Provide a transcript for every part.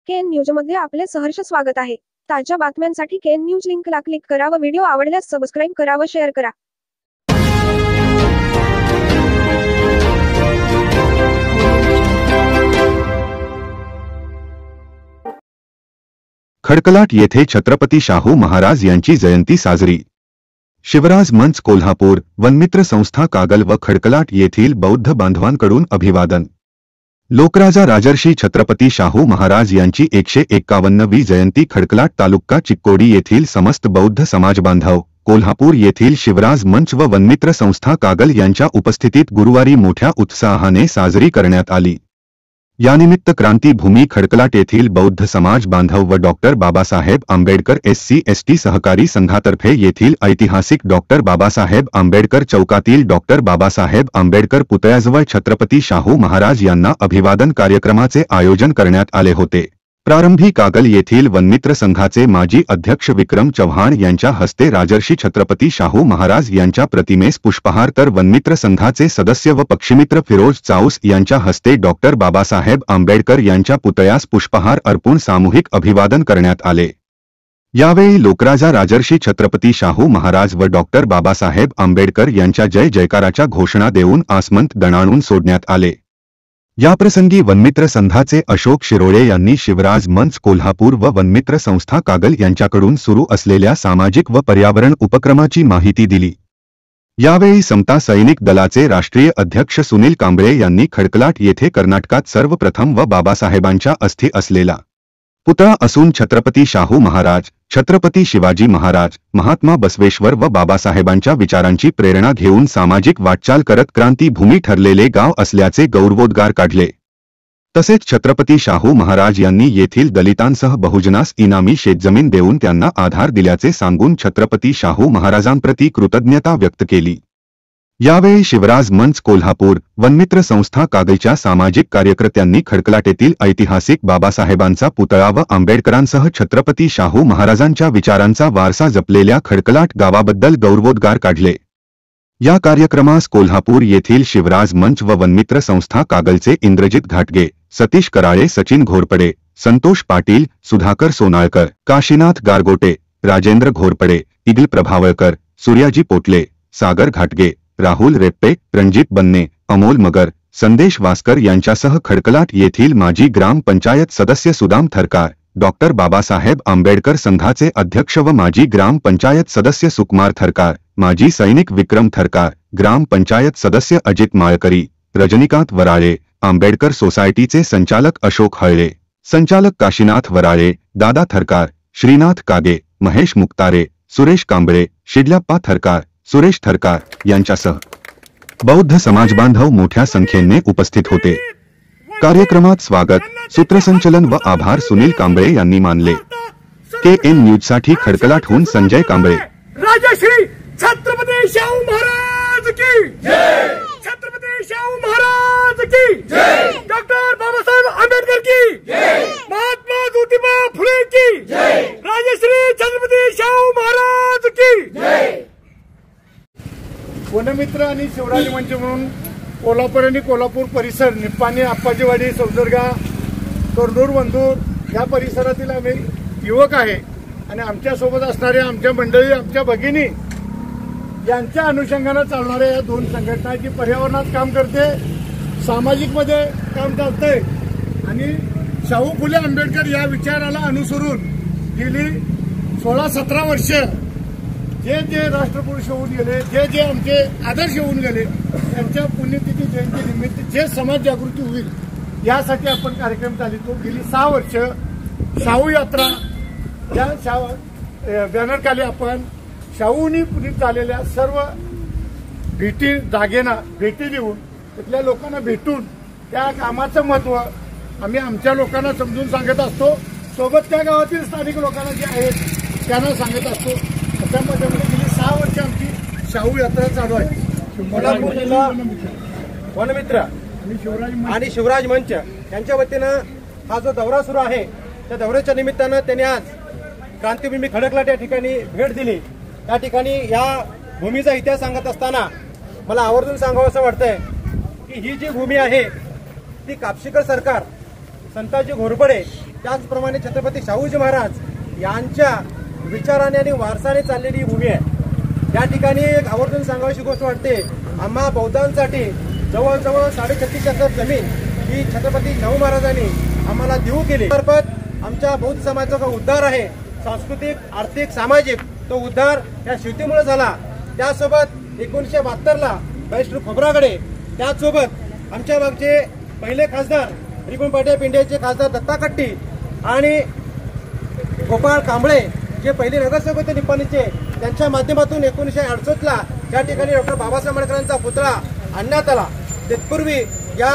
KN news मध्ये आपले सहर्ष स्वागत आहे। ताज्या बातम्यांसाठी केएन न्यूज लिंकला क्लिक करा व व्हिडिओ आवडल्यास सबस्क्राइब करा व शेअर करा। खडकलाट येथे छत्रपती शाहू महाराज यांची जयंती साजरी। शिवराज मंच कोल्हापूर, वनमित्र संस्था कागल व खडकलाट येथील बौद्ध बांधवांकडून अभिवादन। लोकराजा राजर्षी छत्रपती शाहू महाराज यांची 151वी जयंती खडकलाट तालुका चिक्कोडी येथील समस्त बौद्ध समाज बांधव, कोल्हापूर येथील शिवराज मंच व वनमित्र संस्था कागल यांच्या उपस्थितीत गुरुवारी मोठ्या उत्साहाने साजरी करण्यात आली। यानिमित्त क्रांतीभूमी खडकलाट येथील बौद्ध समाज बांधव व डॉक्टर बाबासाहेब आंबेडकर SC/ST सहकारी संघातर्फे येथील ऐतिहासिक डॉक्टर बाबासाहेब आंबेडकर चौकातील डॉक्टर बाबासाहेब आंबेडकर पुतळ्याजवळ छत्रपती शाहू महाराज यांना अभिवादन कार्यक्रमाचे आयोजन करण्यात आले होते। प्रारंभी कागल येथील वनमित्र संघाचे माजी अध्यक्ष विक्रम चव्हाण यांच्या हस्ते राजर्षी छत्रपती शाहू महाराज यांच्या प्रतिमेस पुष्पहार, तर वनमित्र संघाचे सदस्य व पक्षीमित्र फिरोज चाऊस यांच्या हस्ते डॉक्टर बाबासाहेब आंबेडकर यांच्या पुतळ्यास पुष्पहार अर्पून सामूहिक अभिवादन करण्यात आले। यावेळी लोकराजा राजर्षी छत्रपती शाहू महाराज व डॉक्टर बाबासाहेब आंबेडकर यांच्या जय जयकाराच्या घोषणा देऊन आसमंत दणाणून सोडण्यात आले। याप्रसंगी वनमित्र संघाचे अशोक शिरोळे यांनी शिवराज मंच कोल्हापूर व वनमित्र संस्था कागल यांच्याकडून सुरू असलेल्या सामाजिक व पर्यावरण उपक्रमाची माहिती दिली। यावेळी समता सैनिक दलाचे राष्ट्रीय अध्यक्ष सुनील कांबळे यांनी खडकलाट येथे कर्नाटकात सर्वप्रथम व बाबासाहेबांच्या अस्थी असलेला पुतळा असून छत्रपती शाहू महाराज, छत्रपती शिवाजी महाराज, महात्मा बसवेश्वर व बाबासाहेबांच्या विचारांची प्रेरणा घेऊन सामाजिक वाटचाल करत क्रांतीभूमी ठरलेले गाव असल्याचे गौरवोद्गार काढले। तसेच छत्रपती शाहू महाराज यांनी येथील दलितांसह बहुजनास इनामी शेतजमीन देऊन त्यांना आधार दिल्याचे सांगून छत्रपती शाहू महाराजांप्रती कृतज्ञता व्यक्त केली। यावेळी शिवराज मंच कोल्हापूर, वनमित्र संस्था कागलच्या सामाजिक कार्यकर्त्यांनी खडकलाट येथील ऐतिहासिक बाबासाहेबांचा पुतळा व आंबेडकरांसह छत्रपती शाहू महाराजांच्या विचारांचा वारसा जपलेल्या खडकलाट गावाबद्दल गौरवोद्गार काढले। या कार्यक्रमास कोल्हापूर येथील शिवराज मंच व वनमित्र संस्था कागलचे इंद्रजित घाटगे, सतीश कराळे, सचिन घोरपडे, संतोष पाटील, सुधाकर सोनाळकर, काशीनाथ गारगोटे, राजेंद्र घोरपडे, इगल प्रभावळकर, सूर्याजी पोटले, सागर घाटगे, राहुल रेप्पे, रणजित बन्ने, अमोल मगर, संदेश वास्कर यांच्यासह खडकलाट येथील माजी ग्राम पंचायत सदस्य सुदाम थरकार, डॉक्टर बाबासाहेब आंबेडकर संघाचे अध्यक्ष व माजी ग्राम पंचायत सदस्य सुकुमार थरकार, माजी सैनिक विक्रम थरकार, ग्राम पंचायत सदस्य अजित माळकरी, रजनीकांत वराळे, आंबेडकर सोसायटीचे संचालक अशोक हळळे, संचालक काशीनाथ वराळे, दादा थरकार, श्रीनाथ कागे, महेश मुक्तारे, सुरेश कांबळे, शिडल्याप्पा थरकार, सुरेश थरकार यांच्यासह बौद्ध समाजबांधव मोठ्या संख्येने उपस्थित होते। कार्यक्रमात स्वागत, सूत्रसंचलन व आभार सुनील कांबळे यांनी मानले। केएन न्यूजसाठी खडकलाटहून संजय कांबळे। राजश्री छत्रपती शाहू महाराज की जय, छत्रपती शाहू महाराज की जय, डॉक्टर बाबासाहेब आंबेडकर की जय, महात्मा ज्योतिबा फुले की जय, राजश्री छत्रपती शाहू महाराज की जय। वनमित्र आणि शिवराज मंच म्हणून कोल्हापूर आणि कोल्हापूर परिसर, निप्पाणी, आप्पाजीवाडी, सौदरगा, तोरडूर, वंदूर या परिसरातील आम्ही युवक आहे आणि आमच्यासोबत असणारे आमच्या मंडळी, आमच्या भगिनी यांच्या अनुषंगाने चालणाऱ्या या दोन संघटना जी पर्यावरणात काम करते, सामाजिक मध्ये काम चालतंय आणि शाहू फुले आंबेडकर या विचाराला अनुसरून गेली 16-17 वर्ष जे जे राष्ट्रपुरुष होऊन गेले, जे जे आमचे आदर्श होऊन गेले, त्यांच्या पुण्यतिथी जयंती निमित्त जे समाज जागृती होईल यासाठी आपण कार्यक्रम चालवतो। गेली 6 वर्ष शाहू यात्रा या बॅनरखाली आपण शाहूंनी पुढील झालेल्या सर्व भेटी जागेना भेटी देऊन तिथल्या लोकांना भेटून त्या कामाचं महत्त्व आम्ही आमच्या लोकांना समजून सांगत असतो। सोबत त्या गावातील स्थानिक लोकांना जे आहेत त्यांना सांगत असतो। त्यामध्ये गेली 6 वर्ष आमची शाहू यात्रा चालू आहे। कोल्हापूरला वनमित्र आणि शिवराज मंच यांच्या वतीनं हा जो दौरा सुरू आहे त्या दौऱ्याच्या निमित्तानं त्यांनी आज क्रांतीभूमी खडकलाट या ठिकाणी भेट दिली। त्या ठिकाणी या भूमीचा इतिहास सांगत असताना मला आवर्जून सांगावं असं वाटतंय की ही जी भूमी आहे ती कापशीकर सरकार, संताजी घोरपडे त्याचप्रमाणे छत्रपती शाहूजी महाराज यांच्या विचाराने आणि वारसाने चाललेली भूमी आहे. या ठिकाणी एक आवर्जून सांगावीशी गोष्ट वाटते, आम्हा बौद्धांसाठी जवळजवळ 36.5 एकर जमीन ही छत्रपती शाहू महाराजांनी आम्हाला देऊ केली. मार्फत आमच्या बौद्ध समाजाचा उद्धार आहे, सांस्कृतिक, आर्थिक, सामाजिक तो उद्धार या शिवतीमुळे झाला. त्यासोबत 1972ला बॅरिस्टर खोब्रागडे, त्याचसोबत आमच्या मागचे पहिले खासदार रिकुंपाट्या पिंड्याचे खासदार दत्ता कट्टी आणि गोपाळ कांबळे जे पहिले नगरसेवक होते निप्पाणीचे, त्यांच्या माध्यमातून 1968ला या ठिकाणी डॉक्टर बाबासाहेब आंबेडकरांचा पुतळा आणण्यात आला. तत्पूर्वी या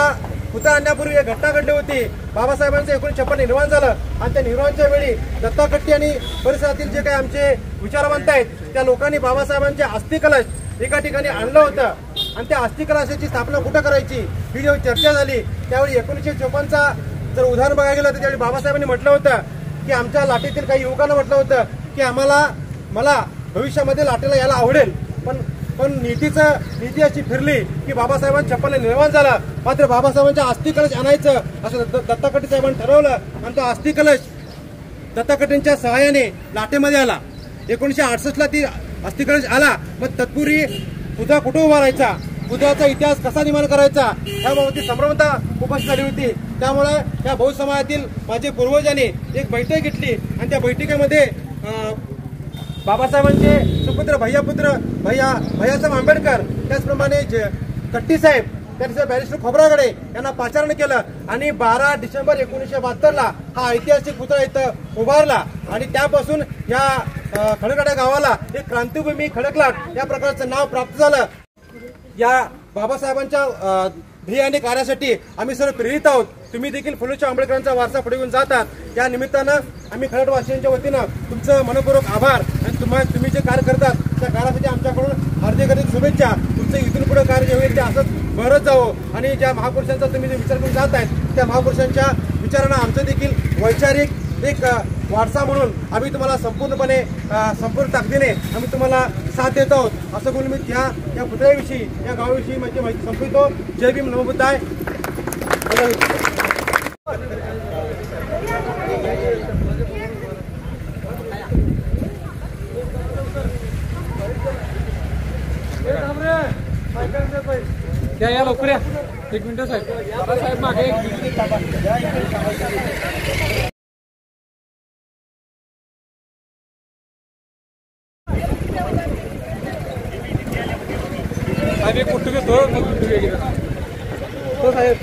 पुतळा आणण्यापूर्वी एक घटना घडली होती. बाबासाहेबांचं 1956 निर्माण झालं आणि त्या निर्माणाच्या वेळी दत्ता कट्टी आणि परिसरातील जे काही आमचे विचारवंत आहेत त्या लोकांनी बाबासाहेबांचे अस्थिकलश एका ठिकाणी आणलं होतं आणि त्या अस्थिकलशाची स्थापना कुठं करायची ही जेव्हा चर्चा झाली त्यावेळी 1954चा जर उदाहरण बघायला गेलं तर त्यावेळी बाबासाहेबांनी म्हटलं होतं की आमच्या लाटेतील काही युवकांना म्हटलं होतं की मला भविष्यामध्ये लाटेला यायला आवडेल, पण नीती अशी फिरली की बाबासाहेबांच्या 56 निर्माण झाला. मात्र बाबासाहेबांच्या अस्थिकलश आणायचं असं दत्ता कट्टी साहेबांनी ठरवलं आणि तो अस्थिकलश दत्ता कट्टींच्या सहाय्याने लाटेमध्ये आला. 1968ला ती अस्थिकलश आला. मग तत्पूर्वी पुतळा कुठं उभारायचा, पुतळ्याचा इतिहास कसा निर्माण करायचा याबाबत संभ्रमता उपस्थित झाली होती. त्यामुळे या बौद्ध समाजातील माझे पूर्वजांनी एक बैठक घेतली आणि त्या बैठकीमध्ये बाबासाहेबांचे सुपुत्र भैयासाहेब आंबेडकर, त्याचप्रमाणे कट्टी साहेब, त्यानंतर बॅरिस्टर खोब्रागडे यांना पाचारण केलं आणि 12 डिसेंबर 1972ला हा ऐतिहासिक पुतळा इथं उभारला आणि त्यापासून या खडकलाट गावाला एक क्रांतिभूमी खडकलाट या प्रकारचं नाव प्राप्त झालं. या बाबासाहेबांच्या ध्येय आणि कार्यासाठी आम्ही सर्व प्रेरित आहोत. तुम्ही देखील फुलेशाह आंबेडकरांचा वारसा पुढे घेऊन जातात. या निमित्तानं आम्ही खडकवासियांच्या वतीनं तुमचं मनपूर्वक आभार आणि तुम्ही जे कार्य करतात त्या कार्यासाठी आमच्याकडून हार्दिक शुभेच्छा. तुमचं इथून पुढे कार्य जे होईल ते असंच बरंच जावं आणि ज्या महापुरुषांचा तुम्ही जे विचार करून जात आहेत त्या महापुरुषांच्या विचारांना आमचं देखील वैचारिक एक वारसा म्हणून आम्ही तुम्हाला संपूर्ण ताकदीने आम्ही तुम्हाला साथ देत आहोत असं बोलून मी या पुतळ्याविषयी या गावाविषयी माझी माहिती संपवितो. जय भीम, नमो बुद्धाय. या लवकर या, 1 मिनिट साहेब. साहेब मागे साहेब कुठे घेतो तो साहेब.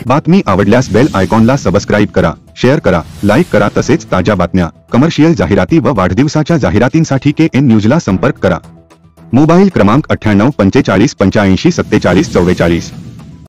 बातमी आवडल्यास बेल आयकॉनला सबस्क्राईब करा, शेअर करा, लाईक करा. तसेच ताज्या बातम्या, कमर्शियल जाहिराती व वाढदिवसाच्या जाहिरातींसाठी KN न्यूजला संपर्क करा. मोबाईल क्रमांक 98 45 85 47 44.